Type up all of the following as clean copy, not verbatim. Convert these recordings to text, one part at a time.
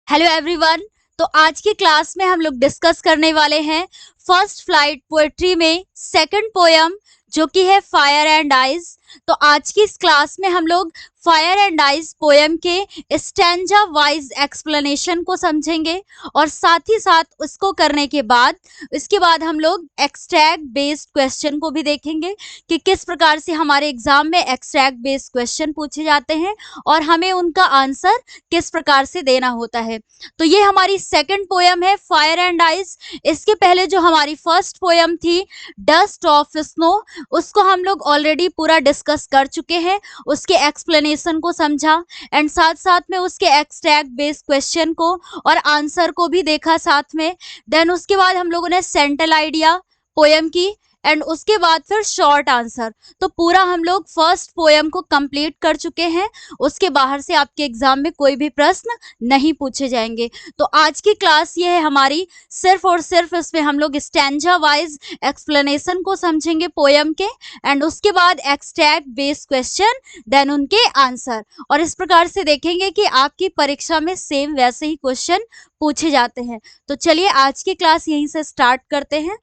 Hello everyone. तो आज की क्लास में हम लोग डिस्कस करने वाले हैं फर्स्ट फ्लाइट पोएट्री में सेकंड पोयम जो कि है फायर एंड आइज। तो आज की इस क्लास में हम लोग फायर एंड आइज पोयम के स्टैंजा वाइज एक्सप्लेनेशन को समझेंगे और साथ ही साथ उसको करने के बाद इसके बाद हम लोग एक्सट्रैक्ट बेस्ड क्वेश्चन को भी देखेंगे कि किस प्रकार से हमारे एग्जाम में एक्सट्रैक्ट बेस्ड क्वेश्चन पूछे जाते हैं और हमें उनका आंसर किस प्रकार से देना होता है। तो ये हमारी सेकंड पोयम है फायर एंड आइज। इसके पहले जो हमारी फर्स्ट पोयम थी डस्ट ऑफ स्नो, उसको हम लोग ऑलरेडी पूरा डिस्कस कर चुके हैं, उसके एक्सप्लेनेशन को समझा एंड साथ साथ में उसके एक्सट्रैक्ट बेस्ड क्वेश्चन को और आंसर को भी देखा साथ में। देन उसके बाद हम लोगों ने सेंट्रल आइडिया पोयम की एंड उसके बाद फिर शॉर्ट आंसर। तो पूरा हम लोग फर्स्ट पोयम को कंप्लीट कर चुके हैं। उसके बाहर से आपके एग्जाम में कोई भी प्रश्न नहीं पूछे जाएंगे। तो आज की क्लास ये है हमारी, सिर्फ और सिर्फ इसमें हम लोग स्टैंजा वाइज एक्सप्लेनेशन को समझेंगे पोयम के एंड उसके बाद एक्सट्रैक्ट बेस्ड क्वेश्चन देन उनके आंसर, और इस प्रकार से देखेंगे कि आपकी परीक्षा में सेम वैसे ही क्वेश्चन पूछे जाते हैं। तो चलिए आज की क्लास यहीं से स्टार्ट करते हैं।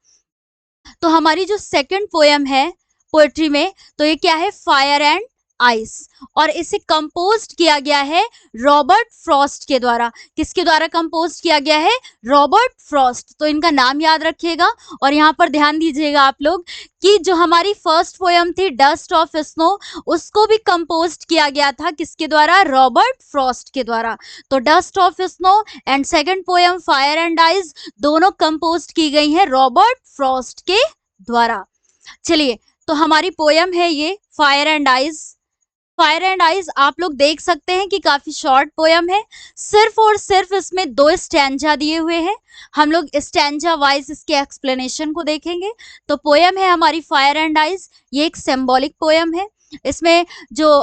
तो हमारी जो सेकंड पोयम है पोएट्री में, तो ये क्या है, फायर एंड आइस, और इसे कंपोज्ड किया गया है रॉबर्ट फ्रॉस्ट के द्वारा। किसके द्वारा कंपोज्ड किया गया है? Robert Frost. तो इनका नाम याद रखिएगा और यहाँ पर ध्यान दीजिएगा आप लोग कि जो हमारी फर्स्ट पोयम थी डस्ट ऑफ स्नो, उसको भी कंपोज्ड किया गया था किसके द्वारा? रॉबर्ट फ्रॉस्ट के द्वारा। तो dust of snow and second poem fire and eyes दोनों कंपोज्ड की गई हैं रॉबर्ट फ्रॉस्ट के द्वारा। चलिए, तो हमारी पोयम है ये fire and eyes. Fire and eyes आप लोग देख सकते हैं कि काफी शॉर्ट पोयम है, सिर्फ और सिर्फ इसमें 2 स्टैंजा दिए हुए हैं। हम लोग स्टैंजा वाइज इसके एक्सप्लेनेशन को देखेंगे। तो पोयम है हमारी फायर एंड आइज, ये एक सिंबॉलिक पोयम है। इसमें जो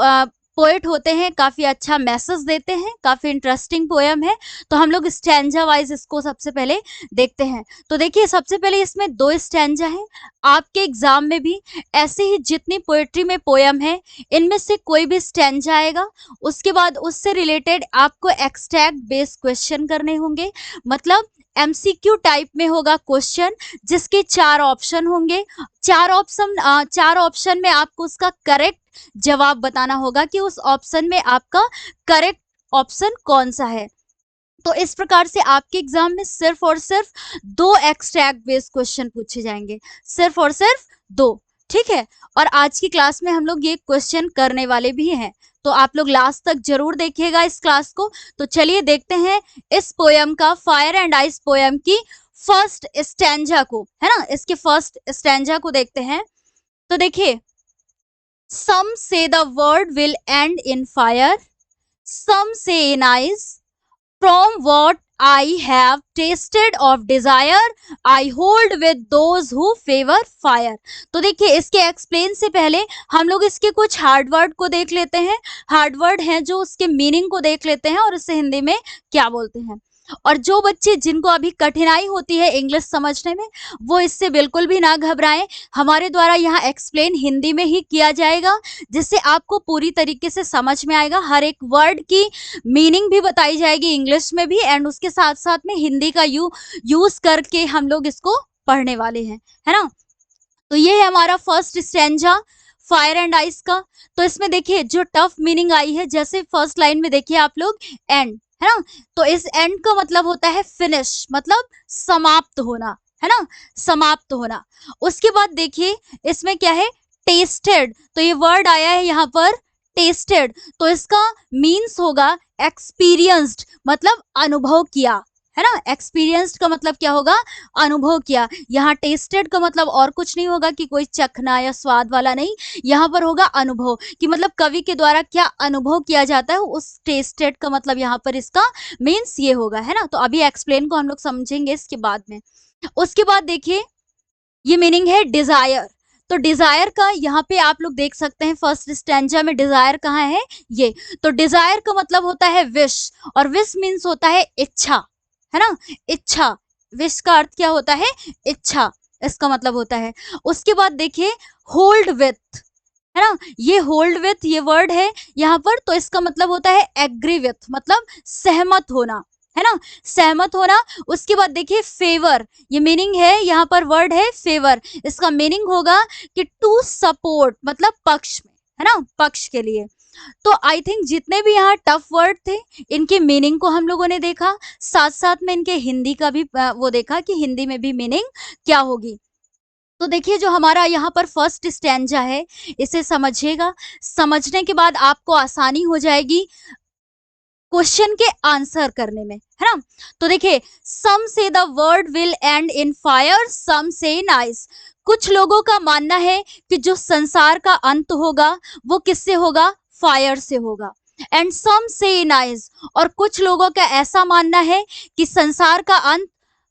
पोएट होते हैं काफी अच्छा मैसेज देते हैं, काफी इंटरेस्टिंग पोयम है। तो हम लोग स्टैंजा वाइज इसको सबसे पहले देखते हैं। तो देखिए, सबसे पहले इसमें 2 स्टैंजा हैं। आपके एग्जाम में भी ऐसे ही जितनी पोएट्री में पोयम है, इनमें से कोई भी स्टैंजा आएगा, उसके बाद उससे रिलेटेड आपको एक्सट्रैक्ट बेस्ड क्वेश्चन करने होंगे। मतलब एमसीक्यू टाइप में होगा क्वेश्चन, जिसके 4 ऑप्शन होंगे। 4 ऑप्शन में आपको उसका करेक्ट जवाब बताना होगा कि उस ऑप्शन में आपका करेक्ट ऑप्शन कौन सा है। तो इस प्रकार से आपके एग्जाम में सिर्फ और सिर्फ 2 एक्सट्रैक्ट बेस्ड क्वेश्चन पूछे जाएंगे, सिर्फ और सिर्फ 2। ठीक है, और आज की क्लास में हम लोग ये क्वेश्चन करने वाले भी हैं, तो आप लोग लास्ट तक जरूर देखिएगा इस क्लास को। तो चलिए देखते हैं इस पोयम का, फायर एंड आइस पोयम की फर्स्ट स्टैंजा को, है ना, इसके फर्स्ट स्टैंजा को देखते हैं। तो देखिए, some say the word will end in fire, some say in ice, from what I have tasted of desire, I hold with those who favor fire। तो देखिए, इसके एक्सप्लेन से पहले हम लोग इसके कुछ हार्ड वर्ड को देख लेते हैं। हार्ड वर्ड हैं जो उसके मीनिंग को देख लेते हैं और इसे हिंदी में क्या बोलते हैं। और जो बच्चे जिनको अभी कठिनाई होती है इंग्लिश समझने में, वो इससे बिल्कुल भी ना घबराएं। हमारे द्वारा यहाँ एक्सप्लेन हिंदी में ही किया जाएगा, जिससे आपको पूरी तरीके से समझ में आएगा। हर एक वर्ड की मीनिंग भी बताई जाएगी इंग्लिश में भी एंड उसके साथ साथ में हिंदी का यूज करके हम लोग इसको पढ़ने वाले हैं, है ना। तो ये है हमारा first stanza fire and ice का। तो इसमें देखिए जो टफ मीनिंग आई है, जैसे फर्स्ट लाइन में देखिए आप लोग एंड, है ना। तो इस एंड का मतलब होता है फिनिश, मतलब समाप्त होना, है ना, समाप्त होना। उसके बाद देखिए इसमें क्या है, टेस्टेड। तो ये वर्ड आया है यहाँ पर टेस्टेड, तो इसका मीन्स होगा एक्सपीरियंस्ड, मतलब अनुभव किया, है ना। एक्सपीरियंस्ड का मतलब क्या होगा? अनुभव किया। यहाँ टेस्टेड का मतलब और कुछ नहीं होगा कि कोई चखना या स्वाद वाला नहीं, यहाँ पर होगा अनुभव, कि मतलब कवि के द्वारा क्या अनुभव किया जाता है, उस टेस्टेड का मतलब यहाँ पर इसका मीन्स ये होगा, है ना। तो अभी एक्सप्लेन को हम लोग समझेंगे इसके बाद में। उसके बाद देखिए ये मीनिंग है डिजायर। तो डिजायर का यहाँ पे आप लोग देख सकते हैं फर्स्ट स्टैंजा में डिजायर कहाँ है, ये। तो डिजायर का मतलब होता है विश, और विश मीन्स होता है इच्छा, है ना, इच्छा। विश का अर्थ क्या होता है? इच्छा, इसका मतलब होता है। उसके बाद देखिए होल्ड विथ, है ना, ये होल्ड विथ ये वर्ड है यहाँ पर, तो इसका मतलब होता है एग्री विथ, मतलब सहमत होना, है ना, सहमत होना। उसके बाद देखिए फेवर, ये मीनिंग है, यहाँ पर वर्ड है फेवर, इसका मीनिंग होगा कि टू सपोर्ट, मतलब पक्ष में, है ना, पक्ष के लिए। तो आई थिंक जितने भी यहाँ टफ वर्ड थे इनके मीनिंग को हम लोगों ने देखा, साथ साथ में इनके हिंदी का भी वो देखा कि हिंदी में भी मीनिंग क्या होगी। तो देखिए जो हमारा यहाँ पर फर्स्ट स्टैंजा है इसे समझिएगा, समझने के बाद आपको आसानी हो जाएगी क्वेश्चन के आंसर करने में, है ना। तो देखिए some say the world will end in fire, some say in ice. कुछ लोगों का मानना है कि जो संसार का अंत होगा वो किससे होगा, फायर से होगा। And some say in ice, और कुछ लोगों का ऐसा मानना है कि संसार का अंत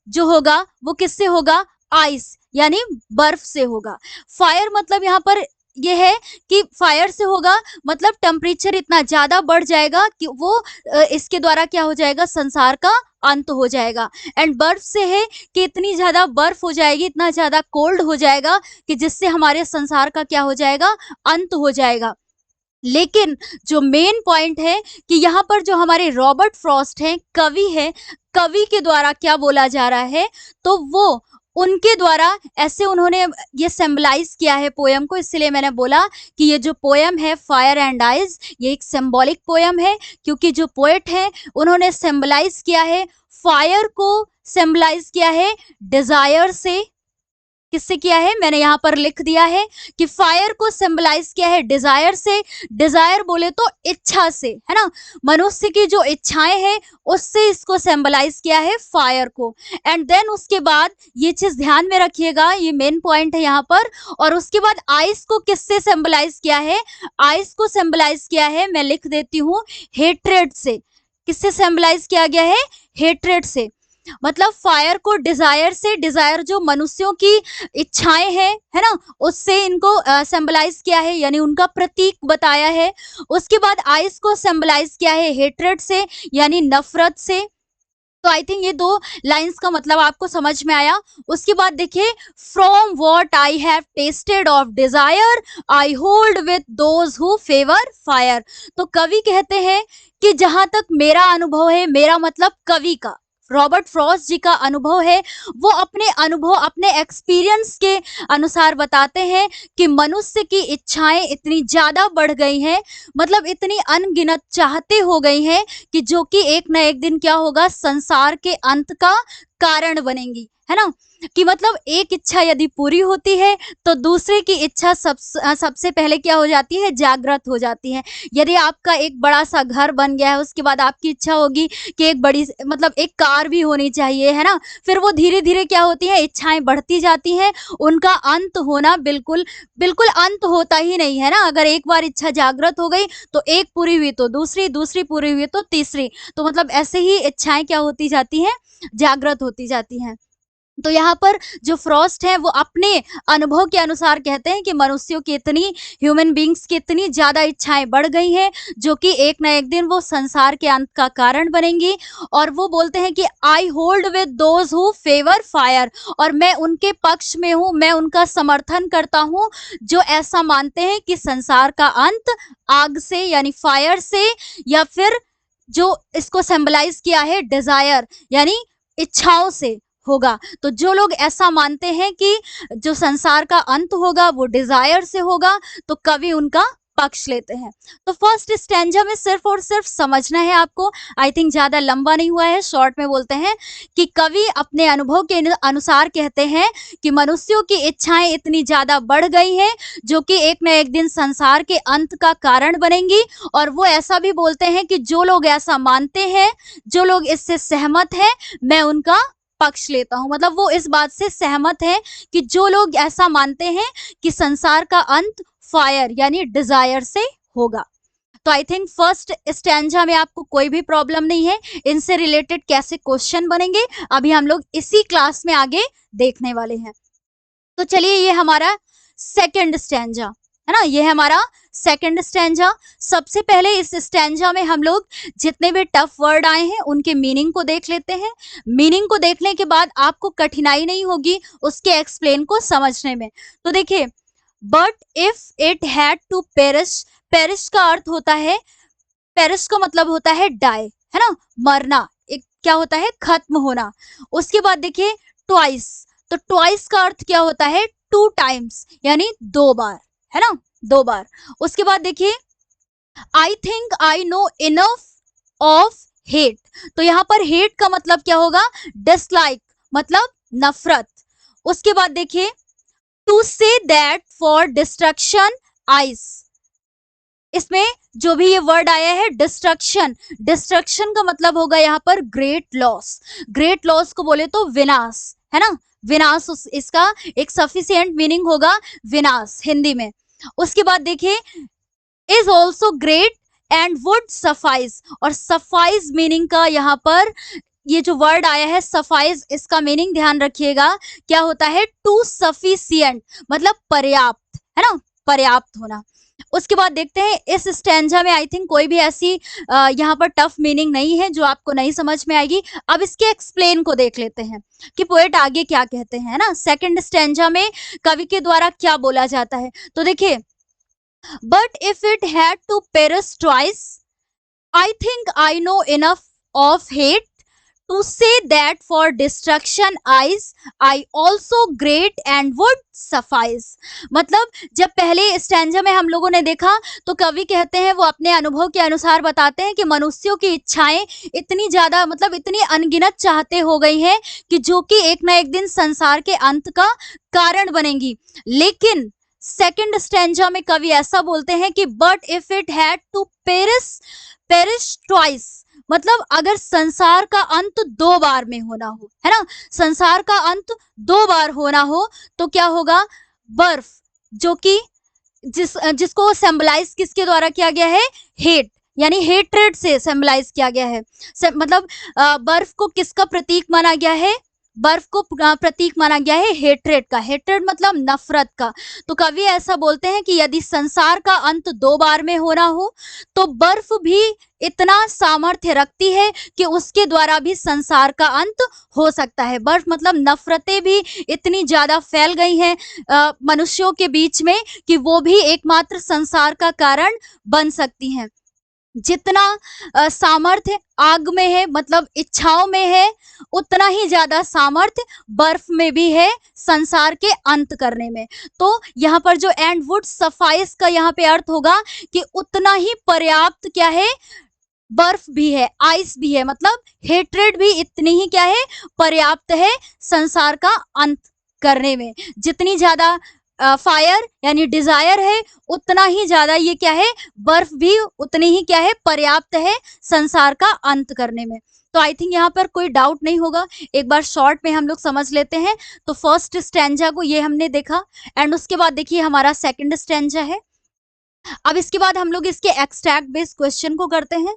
जो होगा वो किससे होगा, आइस यानी बर्फ से होगा। फायर मतलब यहाँ पर ये है कि फायर से होगा मतलब टेम्परेचर इतना ज्यादा बढ़ जाएगा कि वो इसके द्वारा क्या हो जाएगा, संसार का अंत हो जाएगा। एंड बर्फ से है कि इतनी ज्यादा बर्फ हो जाएगी, इतना ज्यादा कोल्ड हो जाएगा कि जिससे हमारे संसार का क्या हो जाएगा, अंत हो जाएगा। लेकिन जो मेन पॉइंट है कि यहाँ पर जो हमारे रॉबर्ट फ्रॉस्ट हैं, कवि है, कवि के द्वारा क्या बोला जा रहा है, तो वो उनके द्वारा ऐसे उन्होंने ये सिंबलाइज किया है पोयम को, इसलिए मैंने बोला कि ये जो पोयम है फायर एंड आइज ये एक सिंबॉलिक पोयम है, क्योंकि जो पोएट है उन्होंने सिंबलाइज किया है फायर को, सिंबलाइज किया है डिजायर से। किससे किया है, मैंने यहाँ पर लिख दिया है कि फायर को सिंबलाइज किया है डिजायर से। डिजायर बोले तो इच्छा से, है ना, मनुष्य की जो इच्छाएं हैं उससे इसको सिंबलाइज किया है फायर को। एंड देन उसके बाद ये चीज ध्यान में रखिएगा, ये मेन पॉइंट है यहाँ पर। और उसके बाद आइस को किससे सिंबलाइज किया है, आइस को सिंबलाइज किया है, मैं लिख देती हूँ, हेट्रेड से। किससे सिंबलाइज किया गया है, हेट्रेड से। मतलब फायर को डिजायर से, डिजायर जो मनुष्यों की इच्छाएं हैं, है ना, उससे इनको सिंबलाइज किया है, यानी उनका प्रतीक बताया है। उसके बाद आइस को सिंबलाइज किया है हेट्रेड से, यानी नफरत से। तो आई थिंक ये दो लाइंस का मतलब आपको समझ में आया। उसके बाद देखिए, from what I have tested of desire I hold with those who favour fire. तो कवि कहते हैं कि जहां तक मेरा अनुभव है, मेरा मतलब कवि का, रॉबर्ट फ्रॉस्ट जी का अनुभव है, वो अपने अनुभव, अपने एक्सपीरियंस के अनुसार बताते हैं कि मनुष्य की इच्छाएं इतनी ज्यादा बढ़ गई हैं, मतलब इतनी अनगिनत चाहते हो गई हैं कि जो कि एक न एक दिन क्या होगा, संसार के अंत का कारण बनेंगी, है ना। कि मतलब एक इच्छा यदि पूरी होती है तो दूसरे की इच्छा सबसे पहले क्या हो जाती है, जागृत हो जाती है। यदि आपका एक बड़ा सा घर बन गया है, उसके बाद आपकी इच्छा होगी कि एक बड़ी, मतलब एक कार भी होनी चाहिए, है ना। फिर वो धीरे धीरे क्या होती है, इच्छाएं बढ़ती जाती हैं, उनका अंत होना बिल्कुल बिल्कुल अंत होता ही नहीं है ना। अगर एक बार इच्छा जागृत हो गई तो एक पूरी हुई तो दूसरी, दूसरी पूरी हुई तो तीसरी, तो मतलब ऐसे ही इच्छाएं क्या होती जाती हैं, जागृत होती जाती हैं। तो यहाँ पर जो फ्रॉस्ट है वो अपने अनुभव के अनुसार कहते हैं कि मनुष्यों की इतनी, ह्यूमन बींग्स की इतनी ज्यादा इच्छाएं बढ़ गई हैं जो कि एक ना एक दिन वो संसार के अंत का कारण बनेंगी। और वो बोलते हैं कि I hold with those who favour fire, और मैं उनके पक्ष में हूँ, मैं उनका समर्थन करता हूँ जो ऐसा मानते हैं कि संसार का अंत आग से यानी फायर से, या फिर जो इसको सिंबलाइज किया है डिजायर यानी इच्छाओं से होगा। तो जो लोग ऐसा मानते हैं कि जो संसार का अंत होगा वो डिजायर से होगा, तो कवि उनका पक्ष लेते हैं। तो फर्स्ट स्टैंजा में सिर्फ और सिर्फ समझना है आपको, आई थिंक ज्यादा लंबा नहीं हुआ है, शॉर्ट में बोलते हैं कि कवि अपने अनुभव के अनुसार कहते हैं कि मनुष्यों की इच्छाएं इतनी ज्यादा बढ़ गई हैं जो कि एक न एक दिन संसार के अंत का कारण बनेंगी। और वो ऐसा भी बोलते हैं कि जो लोग ऐसा मानते हैं, जो लोग इससे सहमत हैं, मैं उनका पक्ष लेता हूं। मतलब वो इस बात से सहमत है कि जो लोग ऐसा मानते हैं कि संसार का अंत फायर यानी डिजायर से होगा। तो आई थिंक फर्स्ट स्टैंजा में आपको कोई भी प्रॉब्लम नहीं है। इनसे रिलेटेड कैसे क्वेश्चन बनेंगे अभी हम लोग इसी क्लास में आगे देखने वाले हैं। तो चलिए, ये हमारा सेकंड स्टैंजा है ना, ये है हमारा सेकंड स्टैंजा। सबसे पहले इस स्टैंजा में हम लोग जितने भी टफ वर्ड आए हैं उनके मीनिंग को देख लेते हैं। मीनिंग को देखने के बाद आपको कठिनाई नहीं होगी उसके एक्सप्लेन को समझने में। तो देखिए, but if it had to perish, perish का अर्थ होता है, पेरिश का मतलब होता है डाई, है ना, मरना, एक क्या होता है, खत्म होना। उसके बाद देखिए ट्वाइस, तो ट्वाइस का अर्थ क्या होता है, टू टाइम्स, यानी दो बार, है ना, दो बार। उसके बाद देखिए आई think I know enough of hate, तो यहाँ पर हेट का मतलब क्या होगा, डिसलाइक, मतलब नफरत। उसके बाद देखिए to say that for destruction eyes, इसमें जो भी ये वर्ड आया है डिस्ट्रक्शन, डिस्ट्रक्शन का मतलब होगा यहाँ पर ग्रेट लॉस, ग्रेट लॉस को बोले तो विनाश, है ना, विनाश, इसका एक सफिशिएंट मीनिंग होगा विनाश हिंदी में। उसके बाद देखिए is also great and would suffice, और सफाइज मीनिंग का यहाँ पर ये जो वर्ड आया है सफाइज, इसका मीनिंग ध्यान रखिएगा क्या होता है, टू सफिशिएंट, मतलब पर्याप्त, है ना, पर्याप्त होना। उसके बाद देखते हैं इस स्टैंजा में आई थिंक कोई भी ऐसी यहाँ पर टफ मीनिंग नहीं है जो आपको नहीं समझ में आएगी। अब इसके एक्सप्लेन को देख लेते हैं कि पोएट आगे क्या कहते हैं, ना, सेकंड स्टैंजा में कवि के द्वारा क्या बोला जाता है। तो देखिए but if it had to perish twice I think I know enough of hate to say that for destruction eyes I also great and would suffice, मतलब जब पहले स्टैंजा में हम लोगों ने देखा तो कवि कहते हैं वो अपने अनुभव के अनुसार बताते हैं कि मनुष्यों की इच्छाएं इतनी ज्यादा, मतलब इतनी अनगिनत चाहते हो गई हैं कि जो कि एक ना एक दिन संसार के अंत का कारण बनेंगी। लेकिन सेकंड स्टैंजा में कवि ऐसा बोलते हैं कि but if it had to perish twice, मतलब अगर संसार का अंत दो बार में होना हो, है ना, संसार का अंत दो बार होना हो तो क्या होगा, बर्फ, जो कि जिसको सिंबलाइज किसके द्वारा किया गया है, हेट, यानी हेट्रेड से सिंबलाइज किया गया है। मतलब बर्फ को किसका प्रतीक माना गया है, बर्फ को प्रतीक माना गया है हेट्रेड का, हेट्रेड मतलब नफरत का। तो कवि ऐसा बोलते हैं कि यदि संसार का अंत दो बार में होना हो तो बर्फ भी इतना सामर्थ्य रखती है कि उसके द्वारा भी संसार का अंत हो सकता है। बर्फ मतलब नफरतें भी इतनी ज्यादा फैल गई हैं मनुष्यों के बीच में कि वो भी एकमात्र संसार का कारण बन सकती हैं। जितना सामर्थ्य आग में है, मतलब इच्छाओं में है, उतना ही ज्यादा सामर्थ्य बर्फ में भी है संसार के अंत करने में। तो यहाँ पर जो एंड वुड सफाइस का यहाँ पे अर्थ होगा कि उतना ही पर्याप्त क्या है, बर्फ भी है, आइस भी है, मतलब हेट्रेड भी इतनी ही क्या है, पर्याप्त है संसार का अंत करने में। जितनी ज्यादा फायर यानी डिजायर है उतना ही ज्यादा ये क्या है, बर्फ भी उतनी ही क्या है, पर्याप्त है संसार का अंत करने में। तो आई थिंक यहाँ पर कोई डाउट नहीं होगा, एक बार शॉर्ट में हम लोग समझ लेते हैं। तो फर्स्ट स्टैंजा को ये हमने देखा एंड उसके बाद देखिए हमारा सेकंड स्टैंजा है। अब इसके बाद हम लोग इसके एक्सट्रैक्ट बेस्ड क्वेश्चन को करते हैं।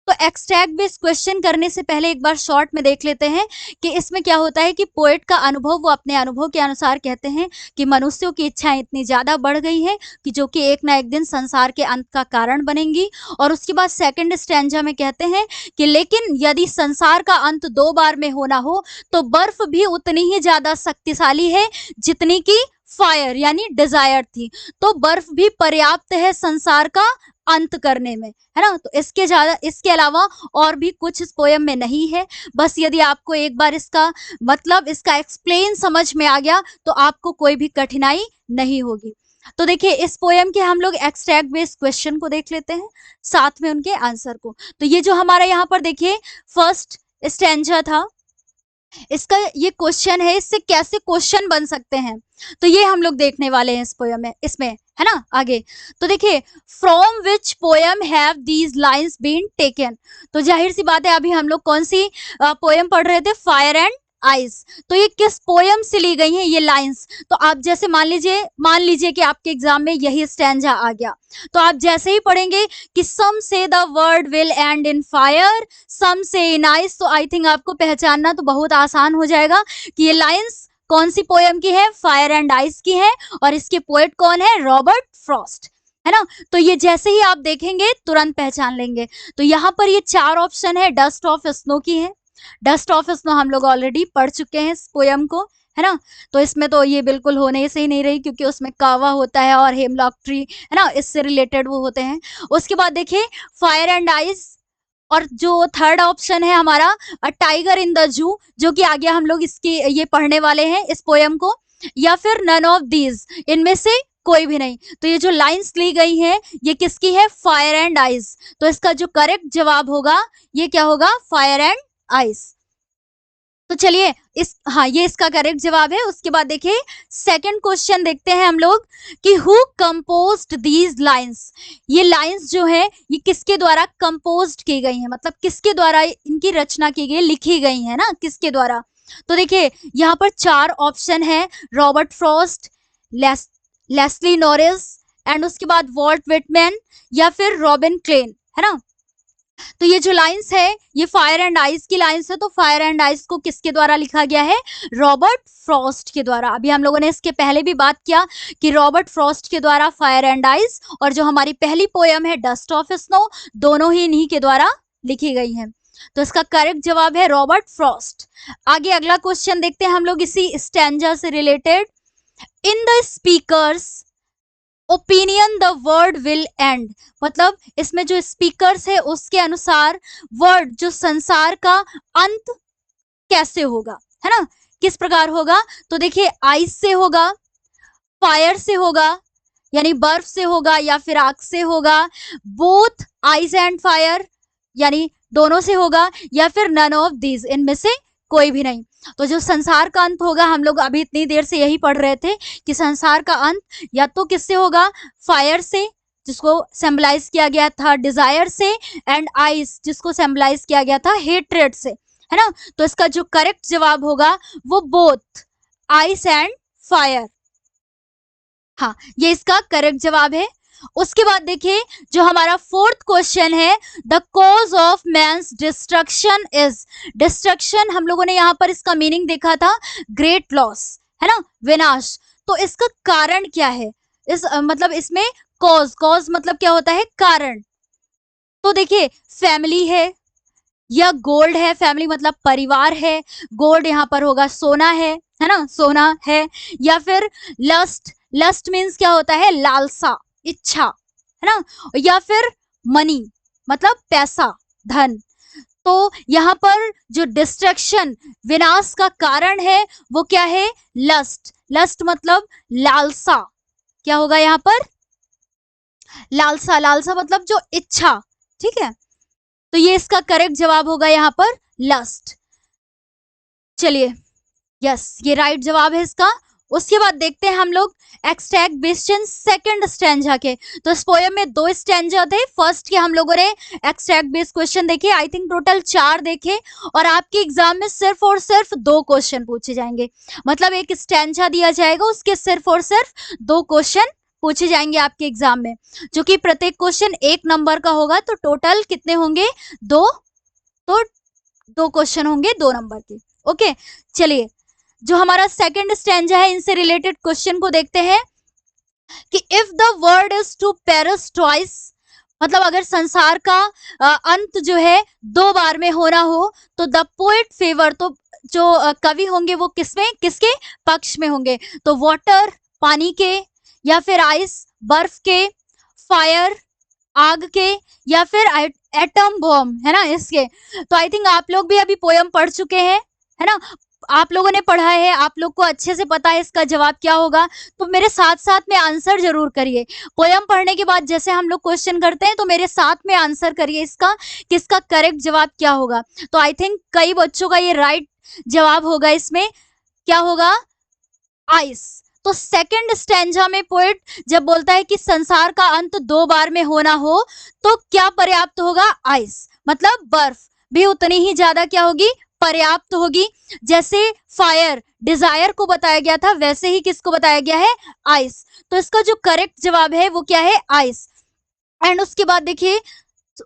तो एक्सट्रैक्ट बेस्ड क्वेश्चन करने से पहले एक बार शॉर्ट में देख लेते हैं कि इसमें क्या होता है कि पोएट का अनुभव, वो अपने अनुभव के अनुसार कहते हैं कि मनुष्यों की इच्छाएं इतनी ज़्यादा बढ़ गई हैं कि जो कि एक ना एक दिन संसार के अंत का कारण बनेंगी। और उसके बाद सेकंड स्टैंजा में कहते हैं कि लेकिन यदि संसार का अंत दो बार में होना हो तो बर्फ भी उतनी ही ज़्यादा शक्तिशाली है जितनी की फायर यानी डिजायर थी। तो बर्फ भी पर्याप्त है संसार का अंत करने में, है ना। तो इसके अलावा और भी कुछ इस पोयम में नहीं है। बस यदि आपको एक बार इसका मतलब, इसका एक्सप्लेन समझ में आ गया तो आपको कोई भी कठिनाई नहीं होगी। तो देखिए इस पोयम के हम लोग एक्सट्रैक्ट बेस्ड क्वेश्चन को देख लेते हैं, साथ में उनके आंसर को। तो ये जो हमारा यहाँ पर देखिए फर्स्ट स्टैंजा था, इसका ये क्वेश्चन है, इससे कैसे क्वेश्चन बन सकते हैं तो ये हम लोग देखने वाले हैं इस पोयम में, इसमें, है ना। आगे तो देखिए from which poem have these lines been taken, तो जाहिर सी बात है अभी हम लोग कौन सी पोयम पढ़ रहे थे, फायर एंड आइज। तो ये किस पोयम से ली गई हैं ये लाइंस। तो आप जैसे मान लीजिए कि आपके एग्जाम में यही स्टैंजा आ गया, तो आप जैसे ही पढ़ेंगे कि some say the world will end in fire, some say in eyes, तो आई थिंक आपको पहचानना तो बहुत आसान हो जाएगा कि ये लाइंस कौन सी पोयम की है, फायर एंड आइस की है, और इसके पोएट कौन है, रॉबर्ट फ्रॉस्ट, है ना। तो ये जैसे ही आप देखेंगे तुरंत पहचान लेंगे। तो यहाँ पर ये चार ऑप्शन है, डस्ट ऑफ स्नो की है। डस्ट ऑफ स्नो हम लोग ऑलरेडी पढ़ चुके हैं इस पोयम को, है ना। तो इसमें तो ये बिल्कुल होने से ही नहीं रही क्योंकि उसमें कावा होता है और हेमलॉक ट्री, है ना, इससे रिलेटेड वो होते हैं। उसके बाद देखिए फायर एंड आइस और जो थर्ड ऑप्शन है हमारा a tiger in the zoo, जो कि आगे हम लोग इसकी ये पढ़ने वाले हैं इस पोयम को, या फिर नन ऑफ दीज, इनमें से कोई भी नहीं। तो ये जो लाइंस ली गई हैं ये किसकी है? Fire and eyes. तो इसका जो करेक्ट जवाब होगा ये क्या होगा? Fire and eyes. तो चलिए ये इसका करेक्ट जवाब है। उसके बाद देखिए सेकंड क्वेश्चन देखते हैं हम लोग कि हु कंपोज्ड दीज लाइंस। ये लाइंस जो है ये किसके द्वारा कंपोज्ड की गई हैं, मतलब किसके द्वारा इनकी रचना की गई, लिखी गई है ना, किसके द्वारा। तो देखिए यहाँ पर 4 ऑप्शन है, Robert Frost, Leslie Norris, and उसके बाद वॉल्ट विटमैन, या फिर रॉबिन क्लेन, है ना। तो ये जो लाइंस है ये फायर एंड आइस की लाइंस है। तो फायर एंड आइस को किसके द्वारा लिखा गया है? रॉबर्ट फ्रॉस्ट के द्वारा। अभी हम लोगों ने इसके पहले भी बात किया कि रॉबर्ट फ्रॉस्ट के द्वारा फायर एंड आइस और जो हमारी पहली पोयम है डस्ट ऑफ स्नो, दोनों ही इन्हीं के द्वारा लिखी गई हैं। तो इसका करेक्ट जवाब है रॉबर्ट फ्रॉस्ट। आगे अगला क्वेश्चन देखते हैं हम लोग इसी स्टैंजा से related. In the speakers opinion the world will and, मतलब इसमें जो स्पीकर्स है उसके अनुसार वर्ड, जो संसार का अंत कैसे होगा, है ना, किस प्रकार होगा। तो देखिए आइस से होगा, फायर से होगा यानी बर्फ से होगा, या फिर आग से होगा, बोथ आइस एंड फायर यानी दोनों से होगा, या फिर नन ऑफ दीज, इनमें से कोई भी नहीं। तो जो संसार का अंत होगा, हम लोग अभी इतनी देर से यही पढ़ रहे थे कि संसार का अंत या तो किससे होगा? फायर से, जिसको सिंबलाइज किया गया था डिजायर से, एंड आइस जिसको सिंबलाइज किया गया था हेट्रेड से, है ना। तो इसका जो करेक्ट जवाब होगा वो बोथ आइस एंड फायर। हाँ, ये इसका करेक्ट जवाब है। उसके बाद देखिए जो हमारा फोर्थ क्वेश्चन है, the cause of man's destruction is. Destruction हम लोगों ने यहाँ पर इसका मीनिंग देखा था ग्रेट लॉस, है ना, विनाश। तो इसका कारण क्या है? मतलब इसमें कॉज मतलब क्या होता है? कारण। तो देखिए फैमिली है या गोल्ड है, फैमिली मतलब परिवार है, गोल्ड यहाँ पर होगा सोना है ना, सोना है, या फिर लस्ट मीन्स क्या होता है? लालसा, इच्छा, है ना, या फिर मनी मतलब पैसा, धन। तो यहाँ पर जो डिस्ट्रक्शन, विनाश का कारण है वो क्या है? लस्ट मतलब लालसा। क्या होगा यहाँ पर? लालसा मतलब जो इच्छा, ठीक है। तो ये इसका करेक्ट जवाब होगा यहाँ पर लस्ट। चलिए यस, ये राइट जवाब है इसका। उसके बाद देखते हैं हम लोग एक्सट्रैक्ट क्वेश्चन सेकंड स्टैंजा के। तो इस पोयम में 2 स्टैंजा थे। फर्स्ट के हम लोगों ने एक्सट्रैक्ट बेस्ड क्वेश्चन देखे, आई थिंक टोटल 4 देखे, और आपके एग्जाम में सिर्फ और सिर्फ 2 क्वेश्चन पूछे जाएंगे। मतलब एक स्टैंजा दिया जाएगा, उसके सिर्फ और सिर्फ 2 क्वेश्चन पूछे जाएंगे आपके एग्जाम में, जो कि प्रत्येक क्वेश्चन 1 नंबर का होगा। तो टोटल कितने होंगे? 2। तो 2 क्वेश्चन होंगे 2 नंबर के। ओके, चलिए जो हमारा सेकंड स्टैंजा है इनसे रिलेटेड क्वेश्चन को देखते हैं कि if the world is to perish twice, मतलब अगर संसार का अंत जो है 2 बार में होना हो तो द पोएट फेवर, तो जो कवि होंगे वो किसके पक्ष में होंगे? तो वाटर पानी के, या फिर आइस बर्फ के, फायर आग के, या फिर एटम बॉम्ब, है ना, इसके। तो आई थिंक आप लोग भी अभी पोयम पढ़ चुके हैं, है ना, आप लोगों ने पढ़ा है, आप लोग को अच्छे से पता है इसका जवाब क्या होगा। तो मेरे साथ साथ में आंसर जरूर करिए। पोयम पढ़ने के बाद जैसे हम लोग क्वेश्चन करते हैं तो मेरे साथ में आंसर करिए इसका, किसका करेक्ट जवाब क्या होगा। तो आई थिंक कई बच्चों का ये राइट जवाब होगा। इसमें क्या होगा? आइस। तो सेकंड स्टैंजा में पोएट जब बोलता है कि संसार का अंत 2 बार में होना हो तो क्या पर्याप्त होगा? आइस, मतलब बर्फ भी उतनी ही ज्यादा क्या होगी? पर्याप्त होगी। जैसे फायर डिजायर को बताया गया था, वैसे ही किसको बताया गया है? आइस। तो इसका जो करेक्ट जवाब है वो क्या है? आइस। एंड उसके बाद देखिए,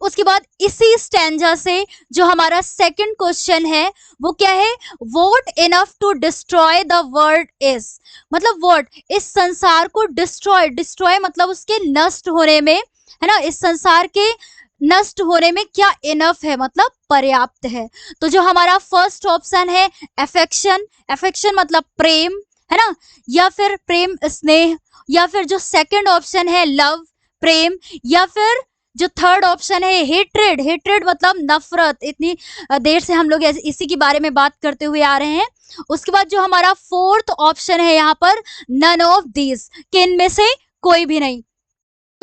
उसके बाद इसी स्टैंजा से जो हमारा सेकंड क्वेश्चन है वो क्या है? What enough to destroy the world is, मतलब व्हाट, इस संसार को डिस्ट्रॉय मतलब उसके नष्ट होने में, है ना, इस संसार के नष्ट होने में क्या इनफ है, मतलब पर्याप्त है। तो जो हमारा फर्स्ट ऑप्शन है अफेक्शन मतलब प्रेम, है ना, या फिर प्रेम स्नेह, या फिर जो सेकंड ऑप्शन है लव प्रेम, या फिर जो थर्ड ऑप्शन है हेट्रेड, हेट्रेड मतलब नफरत, इतनी देर से हम लोग इसी के बारे में बात करते हुए आ रहे हैं। उसके बाद जो हमारा फोर्थ ऑप्शन है यहाँ पर नन ऑफ दीज, कि इनमें से कोई भी नहीं।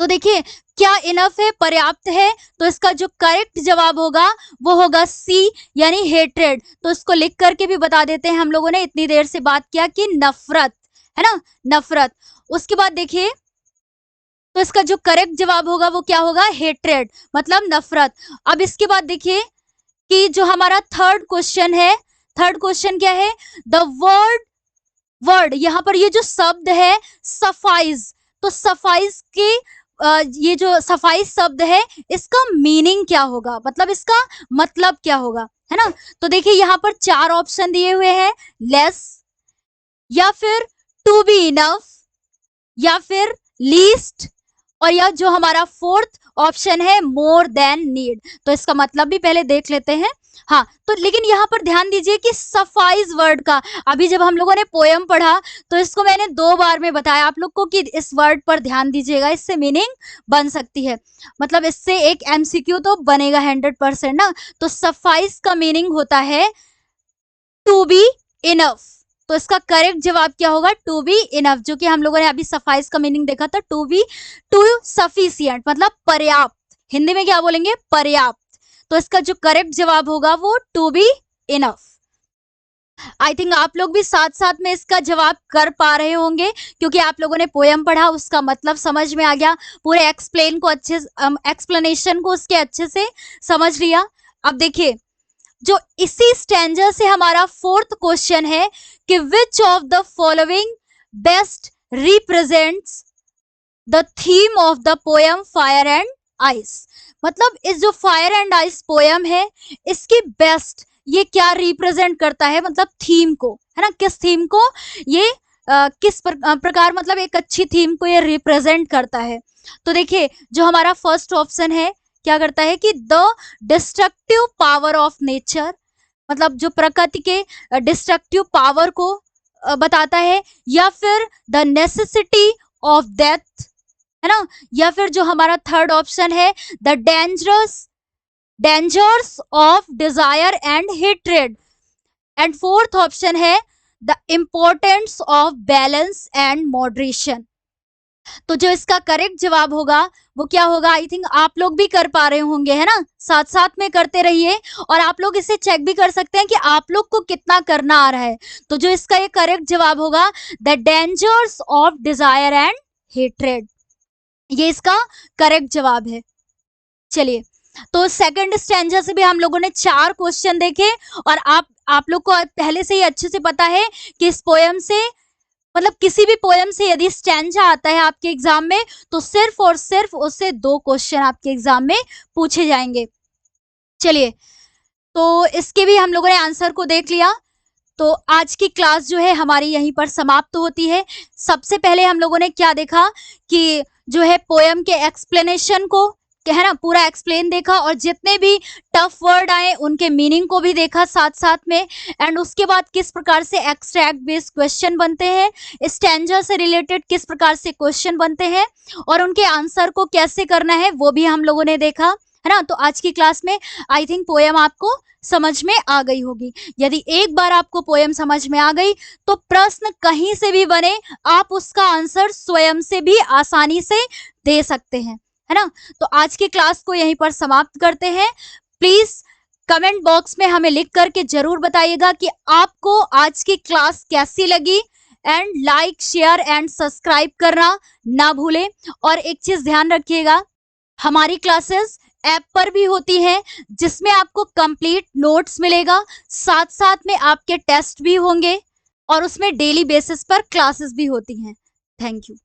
तो देखिए क्या इनफ है, पर्याप्त है, तो इसका जो करेक्ट जवाब होगा वो होगा सी यानी हेट्रेड। तो इसको लिख करके भी बता देते हैं, हम लोगों ने इतनी देर से बात किया कि नफरत है ना, नफरत। उसके बाद देखिए तो इसका जो करेक्ट जवाब होगा वो क्या होगा, हेट्रेड मतलब नफरत। अब इसके बाद देखिए कि जो हमारा थर्ड क्वेश्चन है, थर्ड क्वेश्चन क्या है, द वर्ड यहाँ पर ये जो शब्द है सफाइज, तो सफाइज के ये जो सफाइज शब्द है इसका मीनिंग क्या होगा, मतलब इसका मतलब क्या होगा, है ना। तो देखिए यहाँ पर 4 ऑप्शन दिए हुए हैं, लेस, या फिर टू बी इनफ, या फिर लीस्ट, और यह जो हमारा फोर्थ ऑप्शन है मोर देन नीड। तो इसका मतलब भी पहले देख लेते हैं। हाँ, तो लेकिन यहाँ पर ध्यान दीजिए कि सफाइज वर्ड का, अभी जब हम लोगों ने पोयम पढ़ा तो इसको मैंने 2 बार में बताया आप लोग को कि इस वर्ड पर ध्यान दीजिएगा, इससे मीनिंग बन सकती है, मतलब इससे एक एमसीक्यू तो बनेगा 100% ना। तो सफाइज का मीनिंग होता है टू बी इनफ, तो इसका करेक्ट जवाब क्या होगा, टू बी इनफ, जो कि हम लोगों ने अभी सफाइस का मीनिंग देखा था, टू सफिशिएंट मतलब पर्याप्त, हिंदी में क्या बोलेंगे, पर्याप्त। तो इसका जो करेक्ट जवाब होगा वो to be enough. I think आप लोग भी साथ साथ में इसका जवाब कर पा रहे होंगे, क्योंकि आप लोगों ने पोयम पढ़ा, उसका मतलब समझ में आ गया, पूरे एक्सप्लेनेशन को उसके अच्छे से समझ लिया। अब देखिए जो इसी स्टैंजर से हमारा फोर्थ क्वेश्चन है कि which of the following best represents the theme of the poem fire and ice, मतलब इस जो फायर एंड आइस पोयम है इसकी बेस्ट ये क्या रिप्रेजेंट करता है, मतलब थीम को, है ना, किस थीम को ये किस प्रकार मतलब एक अच्छी थीम को ये रिप्रेजेंट करता है। तो देखिए जो हमारा फर्स्ट ऑप्शन है क्या करता है कि the destructive power of nature, मतलब जो प्रकृति के डिस्ट्रक्टिव पावर को बताता है, या फिर द नेसेसिटी ऑफ डेथ, है ना, या फिर जो हमारा थर्ड ऑप्शन है the dangers of desire and hatred, and fourth option है the importance of balance and moderation. तो जो इसका करेक्ट जवाब होगा वो क्या होगा, आई थिंक आप लोग भी कर पा रहे होंगे, है ना, साथ साथ में करते रहिए, और आप लोग इसे चेक भी कर सकते हैं कि आप लोग को कितना करना आ रहा है। तो जो इसका ये करेक्ट जवाब होगा the dangers of desire and hatred, ये इसका करेक्ट जवाब है। चलिए तो सेकंड स्टैंजा से भी हम लोगों ने 4 क्वेश्चन देखे, और आप लोग को पहले से ही अच्छे से पता है कि इस पोयम से मतलब किसी भी पोयम से यदि स्टैंजा आता है आपके एग्जाम में तो सिर्फ और सिर्फ उससे 2 क्वेश्चन आपके एग्जाम में पूछे जाएंगे। चलिए तो इसके भी हम लोगों ने आंसर को देख लिया। तो आज की क्लास जो है हमारी यहीं पर समाप्त होती है। सबसे पहले हम लोगों ने क्या देखा कि जो है पोयम के एक्सप्लेनेशन को, है ना, पूरा एक्सप्लेन देखा, और जितने भी टफ वर्ड आए उनके मीनिंग को भी देखा साथ साथ में, एंड उसके बाद किस प्रकार से एक्सट्रैक्ट बेस्ड क्वेश्चन बनते हैं, स्टैंजा से रिलेटेड किस प्रकार से क्वेश्चन बनते हैं, और उनके आंसर को कैसे करना है वो भी हम लोगों ने देखा, है ना। तो आज की क्लास में आई थिंक पोयम आपको समझ में आ गई होगी। यदि एक बार आपको पोयम समझ में आ गई तो प्रश्न कहीं से भी बने आप उसका आंसर स्वयं से भी आसानी से दे सकते हैं, है ना। तो आज की क्लास को यहीं पर समाप्त करते हैं। प्लीज कमेंट बॉक्स में हमें लिख करके जरूर बताइएगा कि आपको आज की क्लास कैसी लगी, and like share and subscribe करना ना भूलें। और एक चीज ध्यान रखिएगा, हमारी क्लासेस ऐप पर भी होती है जिसमें आपको कंप्लीट नोट्स मिलेगा, साथ साथ में आपके टेस्ट भी होंगे, और उसमें डेली बेसिस पर क्लासेस भी होती हैं। Thank you.